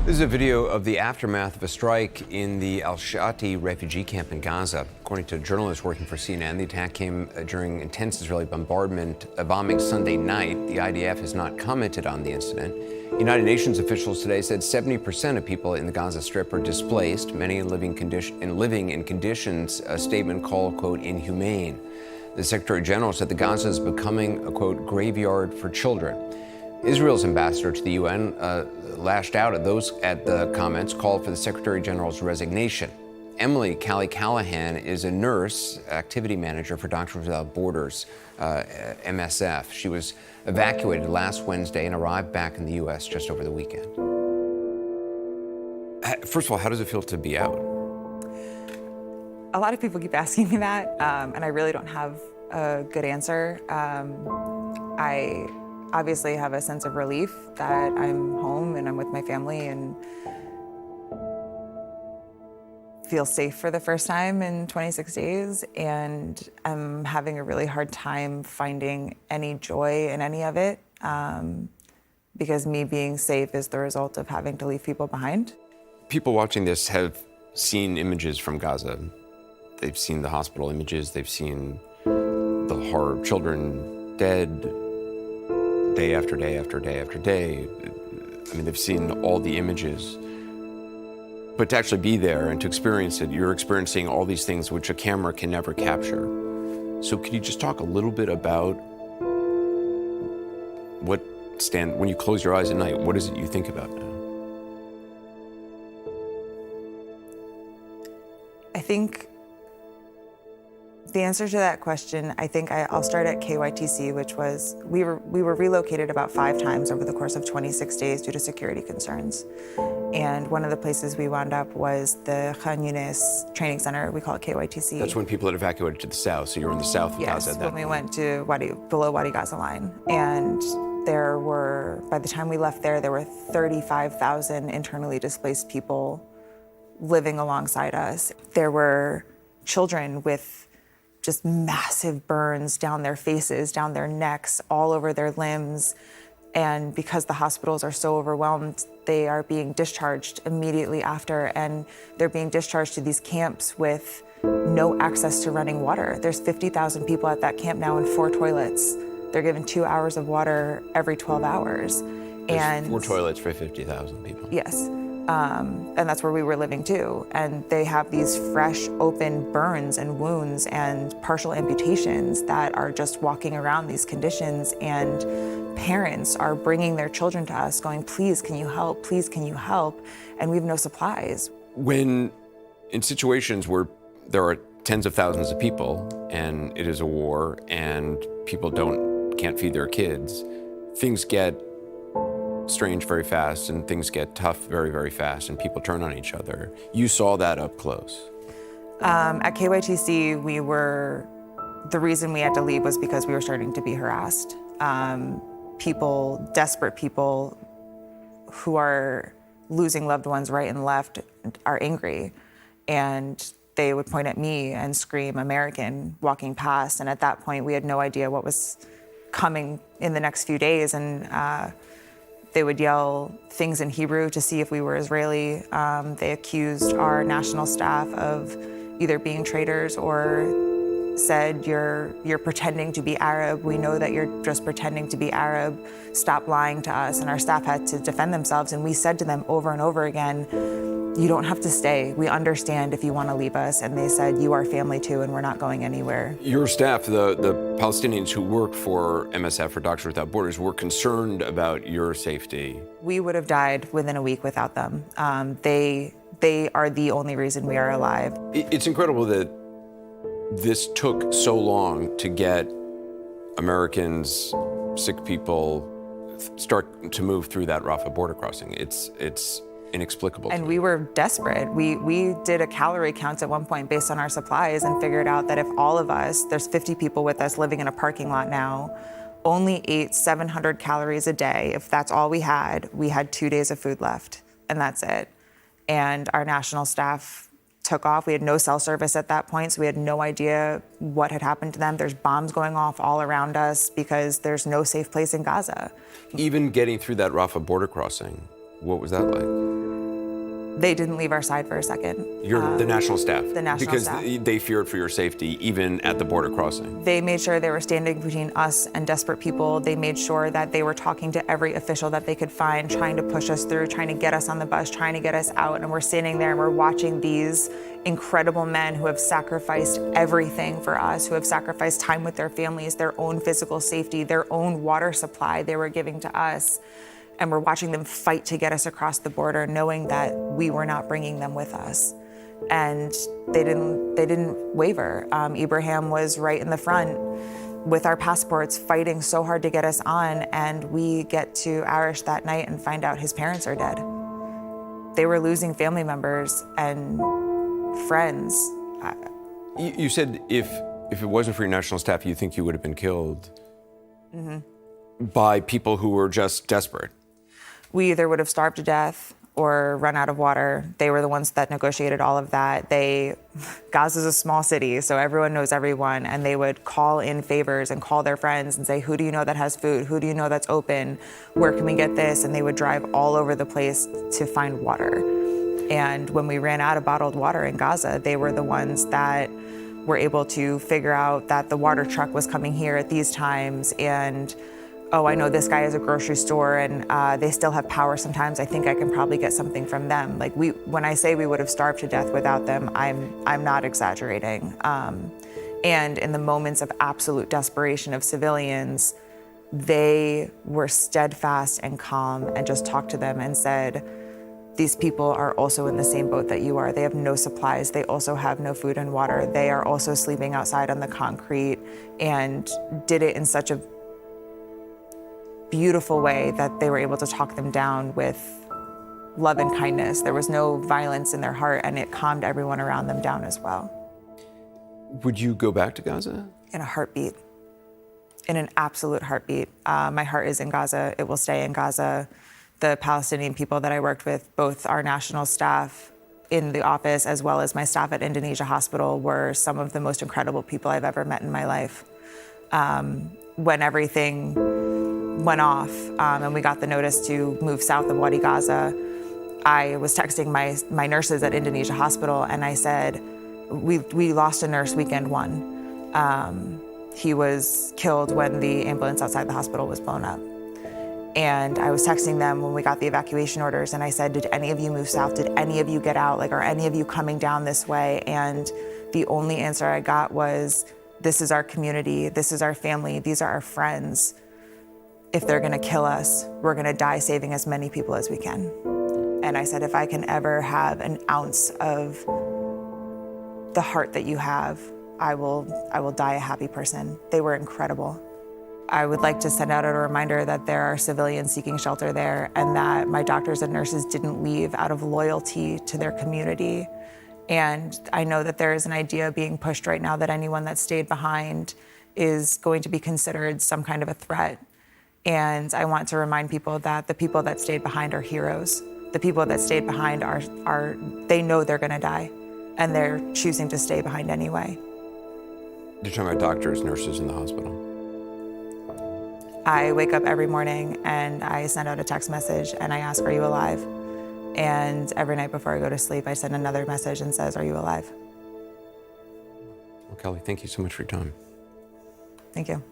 This is a video of the aftermath of a strike in the al-Shati refugee camp in Gaza. According to journalists working for CNN, the attack came during intense Israeli bombing Sunday night. The IDF has not commented on the incident. United Nations officials today said 70% of people in the Gaza Strip are displaced, many living in conditions a statement called, quote, inhumane. The Secretary General said the Gaza is becoming a, quote, graveyard for children. Israel's ambassador to the UN lashed out at the comments, called for the Secretary General's resignation. Emily Callahan is a nurse, activity manager for Doctors Without Borders, MSF. She was evacuated last Wednesday and arrived back in the U.S. just over the weekend. First of all, how does it feel to be out? A lot of people keep asking me that, and I really don't have a good answer. I obviously have a sense of relief that I'm home and I'm with my family and feel safe for the first time in 26 days. And I'm having a really hard time finding any joy in any of it because me being safe is the result of having to leave people behind. People watching this have seen images from Gaza. They've seen the hospital images. They've seen the horror of children dead, day after day after day after day. I mean, they've seen all the images. But to actually be there and to experience it, you're experiencing all these things which a camera can never capture. So could you just talk a little bit about when you close your eyes at night, what is it you think about now? I think the answer to that question, I'll start at KYTC, which was, we were relocated about 5 times over the course of 26 days due to security concerns. And one of the places we wound up was the Khan Yunis training center. We call it KYTC. That's when people had evacuated to the south, so you were in the south of Gaza. Yes, when we went to below Wadi Gaza line. And by the time we left there were 35,000 internally displaced people living alongside us. There were children with just massive burns down their faces, down their necks, all over their limbs. And because the hospitals are so overwhelmed, they are being discharged immediately after, and they're being discharged to these camps with no access to running water. There's 50,000 people at that camp now in 4 toilets. They're given 2 hours of water every 12 hours. There's 4 toilets for 50,000 people. Yes. And that's where we were living too. And they have these fresh, open burns and wounds and partial amputations that are just walking around these conditions. And parents are bringing their children to us going, please, can you help? Please, can you help? And we have no supplies. When in situations where there are tens of thousands of people and it is a war and people can't feed their kids, things get strange very fast and things get tough very, very fast and people turn on each other. You saw that up close. At KYTC, the reason we had to leave was because we were starting to be harassed. Desperate people who are losing loved ones right and left are angry. And they would point at me and scream American walking past. And at that point, we had no idea what was coming in the next few days. And they would yell things in Hebrew to see if we were Israeli. They accused our national staff of either being traitors or said, you're pretending to be Arab. We know that you're just pretending to be Arab. Stop lying to us. And our staff had to defend themselves. And we said to them over and over again, you don't have to stay. We understand if you want to leave us. And they said, you are family too, and we're not going anywhere. Your staff, the Palestinians who work for MSF, or Doctors Without Borders, were concerned about your safety. We would have died within a week without them. They are the only reason we are alive. It's incredible that this took so long to get Americans, sick people, start to move through that Rafah border crossing. It's inexplicable. And we were desperate. We did a calorie count at one point based on our supplies and figured out that if all of us, there's 50 people with us living in a parking lot now, only ate 700 calories a day, if that's all we had 2 days of food left, and that's it. And our national staff took off. We had no cell service at that point, so we had no idea what had happened to them. There's bombs going off all around us because there's no safe place in Gaza. Even getting through that Rafah border crossing, what was that like? They didn't leave our side for a second. You're the national staff. The national staff. Because they feared for your safety, even at the border crossing. They made sure they were standing between us and desperate people. They made sure that they were talking to every official that they could find, trying to push us through, trying to get us on the bus, trying to get us out. And we're standing there and we're watching these incredible men who have sacrificed everything for us, who have sacrificed time with their families, their own physical safety, their own water supply they were giving to us. And we're watching them fight to get us across the border, knowing that we were not bringing them with us. And they didn't waver. Ibrahim was right in the front with our passports, fighting so hard to get us on. And we get to Arish that night and find out his parents are dead. They were losing family members and friends. You said if it wasn't for your national staff, you think you would have been killed by people who were just desperate. We either would have starved to death or run out of water. They were the ones that negotiated all of that. Gaza's a small city, so everyone knows everyone, and they would call in favors and call their friends and say, who do you know that has food? Who do you know that's open? Where can we get this? And they would drive all over the place to find water. And when we ran out of bottled water in Gaza, they were the ones that were able to figure out that the water truck was coming here at these times, and oh, I know this guy has a grocery store and they still have power sometimes. I think I can probably get something from them. Like when I say we would have starved to death without them, I'm not exaggerating. And in the moments of absolute desperation of civilians, they were steadfast and calm and just talked to them and said, these people are also in the same boat that you are. They have no supplies. They also have no food and water. They are also sleeping outside on the concrete, and did it in such a beautiful way that they were able to talk them down with love and kindness. There was no violence in their heart, and it calmed everyone around them down as well. Would you go back to Gaza? In a heartbeat, in an absolute heartbeat. My heart is in Gaza. It will stay in Gaza. The Palestinian people that I worked with, both our national staff in the office as well as my staff at Indonesian Hospital, were some of the most incredible people I've ever met in my life. When everything went off and we got the notice to move south of Wadi Gaza, I was texting my nurses at Indonesian Hospital, and I said, we lost a nurse weekend one. He was killed when the ambulance outside the hospital was blown up. And I was texting them when we got the evacuation orders, and I said, did any of you move south? Did any of you get out? Like, are any of you coming down this way? And the only answer I got was, this is our community, this is our family, these are our friends. If they're gonna kill us, we're gonna die saving as many people as we can. And I said, if I can ever have an ounce of the heart that you have, I will die a happy person. They were incredible. I would like to send out a reminder that there are civilians seeking shelter there, and that my doctors and nurses didn't leave out of loyalty to their community. And I know that there is an idea being pushed right now that anyone that stayed behind is going to be considered some kind of a threat. And I want to remind people that the people that stayed behind are heroes. The people that stayed behind they know they're gonna die, and they're choosing to stay behind anyway. You're talking about doctors, nurses in the hospital. I wake up every morning and I send out a text message and I ask, are you alive? And every night before I go to sleep, I send another message and says, are you alive? Well, Kelly, thank you so much for your time. Thank you.